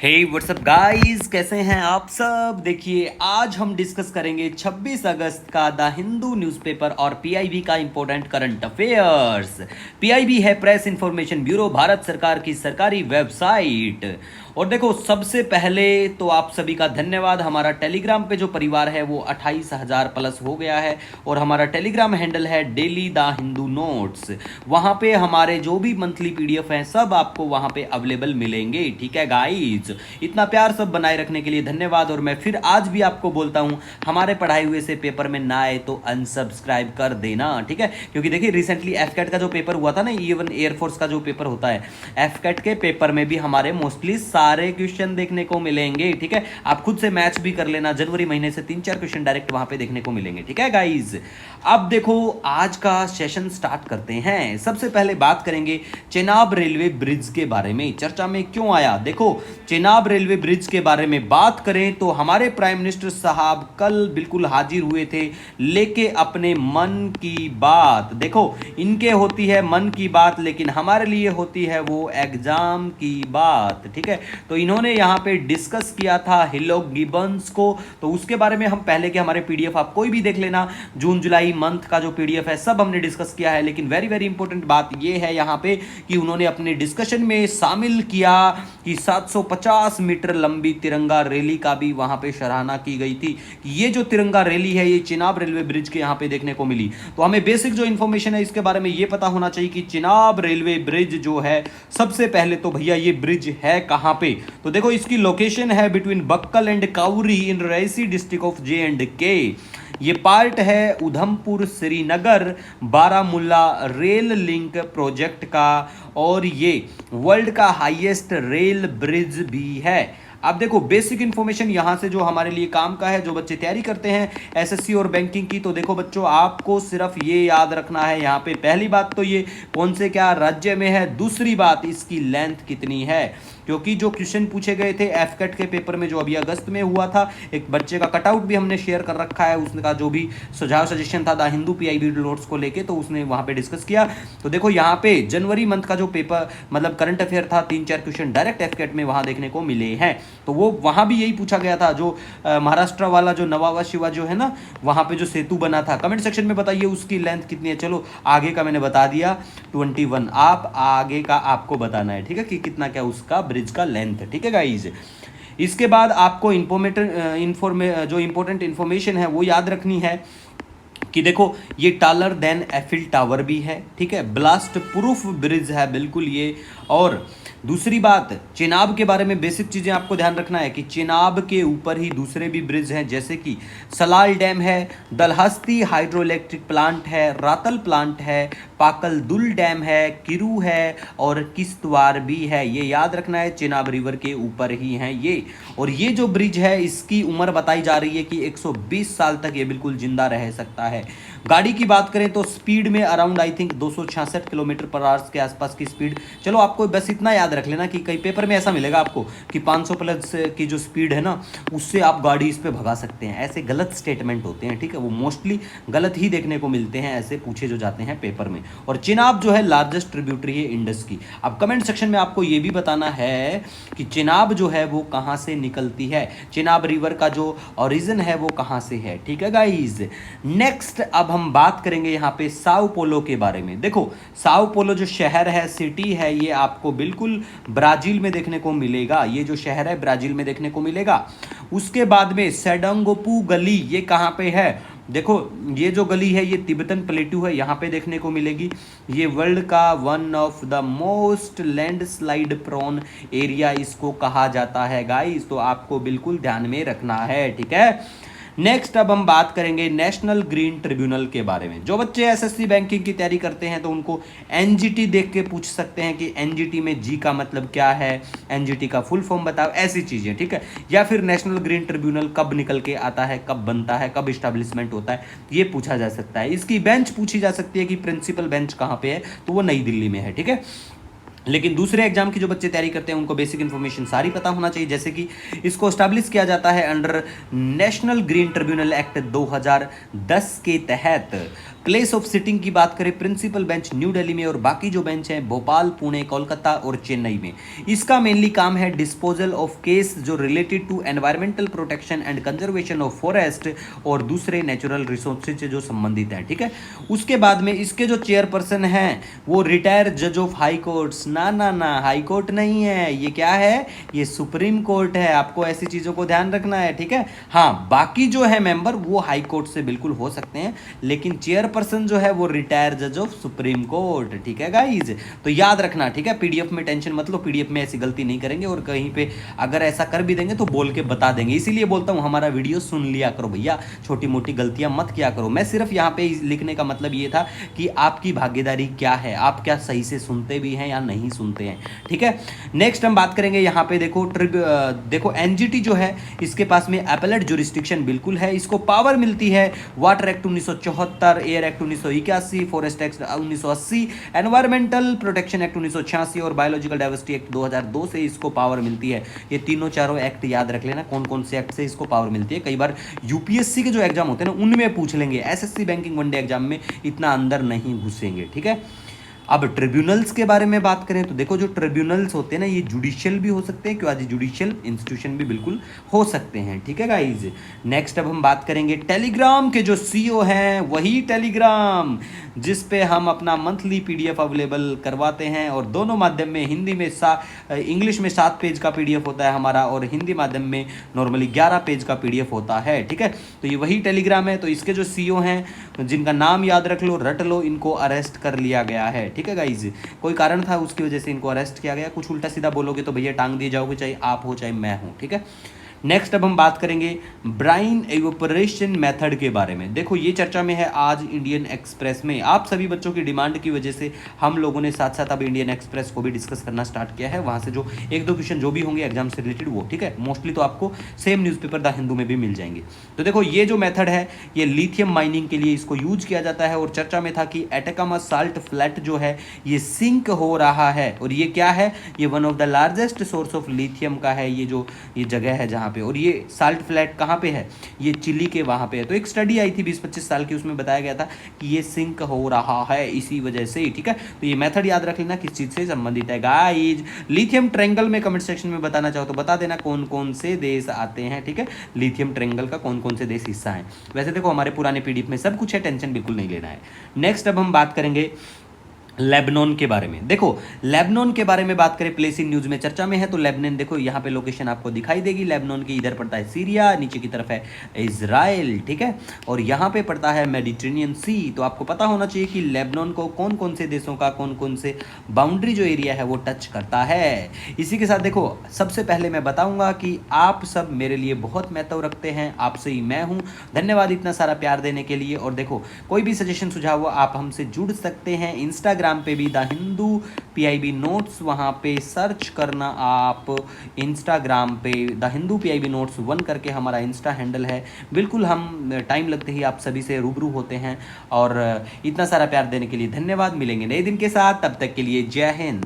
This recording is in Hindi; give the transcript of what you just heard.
हे व्हाट्सअप गाइस, कैसे हैं आप सब। देखिए आज हम डिस्कस करेंगे 26 अगस्त का द हिंदू न्यूज़पेपर और पीआईबी का इंपॉर्टेंट करंट अफेयर्स। पीआईबी है प्रेस इंफॉर्मेशन ब्यूरो, भारत सरकार की सरकारी वेबसाइट। और देखो सबसे पहले तो आप सभी का धन्यवाद। हमारा टेलीग्राम पे जो परिवार है वो 28,000 प्लस हो गया है और हमारा टेलीग्राम हैंडल है डेली द हिंदू नोट्स। वहां पे हमारे जो भी मंथली पीडीएफ हैं सब आपको वहां पे अवेलेबल मिलेंगे। ठीक है गाइज, इतना प्यार सब बनाए रखने के लिए धन्यवाद। और मैं फिर आज भी आपको बोलता हूं, हमारे पढ़ाए हुए से पेपर में ना आए तो अनसब्सक्राइब कर देना, ठीक है। क्योंकि देखिए रिसेंटली एफकेट का जो पेपर हुआ था ना, इवन एयरफोर्स का जो पेपर होता है, एफकेट के पेपर में भी हमारे मोस्टली सारे क्वेश्चन देखने को मिलेंगे। ठीक है, आप खुद से मैच भी कर लेना, जनवरी महीने से 3-4 क्वेश्चन डायरेक्ट वहां पे देखने को मिलेंगे। ठीक है गाइज, अब देखो आज का सेशन स्टार्ट करते हैं। सबसे पहले बात करेंगे चेनाब रेलवे ब्रिज के बारे में। चर्चा में क्यों आया, देखो चेनाब रेलवे ब्रिज के बारे में बात करें तो हमारे प्राइम मिनिस्टर साहब कल बिल्कुल हाजिर हुए थे लेके अपने मन की बात। देखो इनके होती है मन की बात, लेकिन हमारे लिए होती है वो एग्जाम की बात। ठीक है, तो इन्होंने यहां पे डिस्कस किया था हिलोक गिबन्स को, तो उसके बारे में हम पहले के हमारे पीडीएफ आप कोई भी देख लेना, जून जुलाई मंथ का जो पीडीएफ है सब हमने डिस्कस किया है। लेकिन वेरी वेरी इंपॉर्टेंट बात यह है यहां पे कि उन्होंने अपने डिस्कशन में शामिल किया कि 750 मीटर लंबी तिरंगा रैली का भी वहां पे सराहना की गई थी कि ये जो तिरंगा रैली है ये चेनाब रेलवे ब्रिज के यहां पे देखने को मिली। तो हमें बेसिक जो इंफॉर्मेशन है इसके बारे में ये पता होना चाहिए कि चेनाब रेलवे ब्रिज जो है, सबसे पहले तो भैया ये ब्रिज है कहां पे, तो देखो इसकी लोकेशन है between Bakkal and Kauri in Reasi district of J&K। ये पार्ट है Udhampur Srinagar Baramulla rail link project का और ये वर्ल्ड का हाईएस्ट रेल ब्रिज भी है। अब देखो बेसिक इंफॉर्मेशन यहां से जो हमारे लिए काम का है, जो बच्चे तैयारी करते हैं एसएससी और बैंकिंग की, तो देखो बच्चों आपको सिर्फ ये याद रखना है यहां पे, पहली बात तो ये कौन से क्या राज्य में है, दूसरी बात इसकी लेंथ कितनी है। क्योंकि जो क्वेश्चन पूछे गए थे एफकेट के पेपर में जो अभी अगस्त में हुआ था, एक बच्चे का कटआउट भी हमने शेयर कर रखा है, उसका जो भी सुझाव सजेशन था द हिंदू पीआईबी नोट्स को लेके, तो उसने वहां पे डिस्कस किया। तो देखो यहाँ पे जनवरी मंथ का जो पेपर मतलब करंट अफेयर था, 3-4 क्वेश्चन डायरेक्ट एफकेट में वहां देखने को मिले हैं। तो वो वहां भी यही पूछा गया था, जो महाराष्ट्र वाला जो नवावा शिवा जो है ना, वहां पे जो सेतु बना था, कमेंट सेक्शन में बताइए उसकी लेंथ कितनी है। चलो आगे का मैंने बता दिया 21, आप आगे का आपको बताना है, ठीक है, कि कितना क्या उसका ब्रिज का लेंथ है। ठीक है गाइज, इसके बाद आपको जो इंपॉर्टेंट इंफॉर्मेशन है वो याद रखनी है कि देखो ये टालर देन एफिल टावर भी है, ठीक है, ब्लास्ट प्रूफ ब्रिज है बिल्कुल ये। और दूसरी बात, चेनाब के बारे में बेसिक चीज़ें आपको ध्यान रखना है कि चेनाब के ऊपर ही दूसरे भी ब्रिज हैं, जैसे कि सलाल डैम है, दलहस्ती हाइड्रो इलेक्ट्रिक प्लांट है, रातल प्लांट है, पाकल दुल डैम है, किरू है और किश्तवाड़ भी है। ये याद रखना है, चेनाब रिवर के ऊपर ही हैं ये। और ये जो ब्रिज है इसकी उम्र बताई जा रही है कि 120 साल तक ये बिल्कुल जिंदा रह सकता है। गाड़ी की बात करें तो स्पीड में अराउंड आई थिंक 266 किलोमीटर पर आवर्स के आसपास की स्पीड। चलो आपको बस इतना याद रख लेना कि कई पेपर में ऐसा मिलेगा आपको कि 500 प्लस की जो स्पीड है ना, उससे आप गाड़ी इस पे भगा सकते हैं। ऐसे गलत स्टेटमेंट होते हैं, ठीक है, वो मोस्टली गलत ही देखने को मिलते हैं, ऐसे पूछे जो जाते हैं पेपर में। और चेनाब जो है लार्जेस्ट ट्रिब्यूटरी है इंडस की। अब कमेंट सेक्शन में आपको ये भी बताना है कि चेनाब जो है वो कहाँ से निकलती है, चेनाब रिवर का जो ओरिजिन है वो कहाँ से है। ठीक है गाइज, नेक्स्ट अब हम बात करेंगे यहाँ पे साओ पोलो के बारे में। देखो साओ पोलो जो शहर है, सिटी है, ये आपको बिल्कुल ब्राजील में देखने को मिलेगा। ये जो शहर है ब्राजील में देखने को मिलेगा। उसके बाद में सेडंगोपू गली, ये कहाँ पे है, देखो ये जो गली है ये तिब्बतन प्लेटू है, यहाँ पे देखने को मिलेगी। ये वर्ल्ड का one of the most landslide prone area इसको कहा जाता है गाइस, तो आपको बिल्कुल ध्यान में रखना है। ठीक है, नेक्स्ट अब हम बात करेंगे नेशनल ग्रीन ट्रिब्यूनल के बारे में। जो बच्चे एसएससी बैंकिंग की तैयारी करते हैं तो उनको एनजीटी देख के पूछ सकते हैं कि एनजीटी में जी का मतलब क्या है, एनजीटी का फुल फॉर्म बताओ, ऐसी चीजें। ठीक है, या फिर नेशनल ग्रीन ट्रिब्यूनल कब निकल के आता है, कब बनता है, कब इस्टेब्लिशमेंट होता है, ये पूछा जा सकता है। इसकी बेंच पूछी जा सकती है कि प्रिंसिपल बेंच कहाँ पे है, तो वो नई दिल्ली में है। ठीक है, लेकिन दूसरे एग्जाम की जो बच्चे तैयारी करते हैं उनको बेसिक इन्फॉर्मेशन सारी पता होना चाहिए, जैसे कि इसको एस्टैब्लिश किया जाता है under national green tribunal act 2010 के तहत। प्लेस ऑफ सिटिंग की बात करें, प्रिंसिपल बेंच न्यू दिल्ली में और बाकी जो बेंच हैं भोपाल, पुणे, कोलकाता और चेन्नई में। इसका मेनली काम है डिस्पोजल ऑफ केस जो related to environmental protection and conservation of forest और दूसरे नेचुरल रिसोर्सेज से जो संबंधित है, ठीक है। उसके बाद में इसके जो चेयरपर्सन हैं वो रिटायर जज ऑफ हाई कोर्ट्स। ना हाई कोर्ट नहीं है, ये क्या है, ये सुप्रीम कोर्ट है। आपको ऐसी चीजों को ध्यान रखना है, ठीक है। हाँ, बाकी जो है मेंबर वो हाई कोर्ट से बिल्कुल हो सकते हैं, लेकिन चेयरपर्सन जो है वो रिटायर जज ऑफ सुप्रीम कोर्ट, ठीक है गाइज। तो याद रखना, ठीक है। पीडीएफ में टेंशन मत लो, पीडीएफ में ऐसी गलती नहीं करेंगे और कहीं पे अगर ऐसा कर भी देंगे तो बोल के बता देंगे। इसीलिए बोलता हूं हमारा वीडियो सुन लिया करो भैया, छोटी मोटी गलतियां मत किया करो। मैं सिर्फ यहाँ पे लिखने का मतलब ये था कि आपकी भागीदारी क्या है, आप क्या सही से सुनते भी हैं या नहीं सुनते हैं, ठीक है। नेक्स्ट हम बात करेंगे यहाँ पे देखो एनजीटी जो है इसके पास में एपेलेट जुरिस्डिक्शन बिल्कुल है। इसको पावर मिलती है water act 1974, air act 1981, forest act 1980, environmental protection act 1986 और बायोलॉजिकल डाइवर्सिटी एक्ट 2002 से इसको पावर मिलती है। ये तीनों चारों एक्ट याद रख लेना, कौन कौन से एक्ट से इसको पावर मिलती है। कई बार यूपीएससी के जो एग्जाम होते हैं ना उनमें पूछ लेंगे, एसएससी बैंकिंग वनडे एग्जाम में इतना अंदर नहीं घुसेंगे, ठीक है। अब ट्रिब्यूनल्स के बारे में बात करें तो देखो जो ट्रिब्यूनल्स होते हैं ना ये जुडिशियल भी हो सकते हैं, क्वाजी जुडिशियल इंस्टीट्यूशन भी बिल्कुल हो सकते हैं, ठीक है गाइज। नेक्स्ट अब हम बात करेंगे टेलीग्राम के जो सीईओ हैं, वही टेलीग्राम जिस पे हम अपना मंथली पीडीएफ अवेलेबल करवाते हैं और दोनों माध्यम में, हिंदी में इंग्लिश में 7 पेज का पीडीएफ होता है हमारा और हिंदी माध्यम में नॉर्मली 11 पेज का पीडीएफ होता है, ठीक है। तो ये वही टेलीग्राम है। तो इसके जो सीईओ हैं जिनका नाम याद रख लो, रट लो, इनको अरेस्ट कर लिया गया है, ठीक है गाइज। कोई कारण था उसकी वजह से इनको अरेस्ट किया गया। कुछ उल्टा सीधा बोलोगे तो भैया टांग दिए जाओगे, चाहे आप हो चाहे मैं हूं, ठीक है। नेक्स्ट अब हम बात करेंगे ब्राइन एवोपरेशन मेथड के बारे में। देखो ये चर्चा में है आज इंडियन एक्सप्रेस में। आप सभी बच्चों की डिमांड की वजह से हम लोगों ने साथ साथ अब इंडियन एक्सप्रेस को भी डिस्कस करना स्टार्ट किया है। वहां से जो 1-2 क्वेश्चन जो भी होंगे एग्जाम से रिलेटेड वो, ठीक है। मोस्टली तो आपको सेम न्यूज़पेपर द हिंदू में भी मिल जाएंगे। तो देखो ये जो मेथड है ये लिथियम माइनिंग के लिए इसको यूज किया जाता है और चर्चा में था कि एटाकामा साल्ट फ्लैट जो है ये सिंक हो रहा है और ये क्या है, ये one of the largest source of lithium का है ये जगह है जहाँ पे। और ये साल्ट फ्लैट कहाँ पे है, ये चिली के वहाँ पे है। तो एक स्टडी आई थी 20-25 साल की, उसमें बताया गया था कि ये सिंक हो रहा है इसी वजह से, ठीक है। तो ये मेथड याद रख लेना किस चीज़ से संबंधित है गाइज। लिथियम ट्रायंगल में कमेंट सेक्शन में बताना चाहो तो बता देना कौन कौन से देश आते हैं, ठीक है। लिथियम ट्रायंगल का कौन कौन से देश हिस्सा है। वैसे देखो हमारे पुराने पीडीएफ में सब कुछ है, टेंशन बिल्कुल नहीं लेना है। नेक्स्ट अब हम बात करेंगे लेबनान के बारे में। देखो लेबनान के बारे में बात करें, प्लेस इन न्यूज़ में चर्चा में है। तो लेबनान देखो यहाँ पे लोकेशन आपको दिखाई देगी। लेबनान की इधर पड़ता है सीरिया, नीचे की तरफ है इजराइल, ठीक है। और यहाँ पे पड़ता है मेडिटेरेनियन सी। तो आपको पता होना चाहिए कि लेबनान को कौन कौन से देशों का कौन कौन से बाउंड्री जो एरिया है वो टच करता है। इसी के साथ देखो सबसे पहले मैं बताऊंगा कि आप सब मेरे लिए बहुत महत्व रखते हैं, आपसे ही मैं हूँ। धन्यवाद इतना सारा प्यार देने के लिए। और देखो कोई भी सजेशन सुझाव हो आप हमसे जुड़ सकते हैं। इंस्टाग्राम पे भी द हिंदू PIB नोट्स, वहाँ पे सर्च करना आप। इंस्टाग्राम पे द हिंदू PIB नोट्स 1 करके हमारा इंस्टा हैंडल है। बिल्कुल हम टाइम लगते ही आप सभी से रूबरू होते हैं। और इतना सारा प्यार देने के लिए धन्यवाद। मिलेंगे नए दिन के साथ, तब तक के लिए जय हिंद।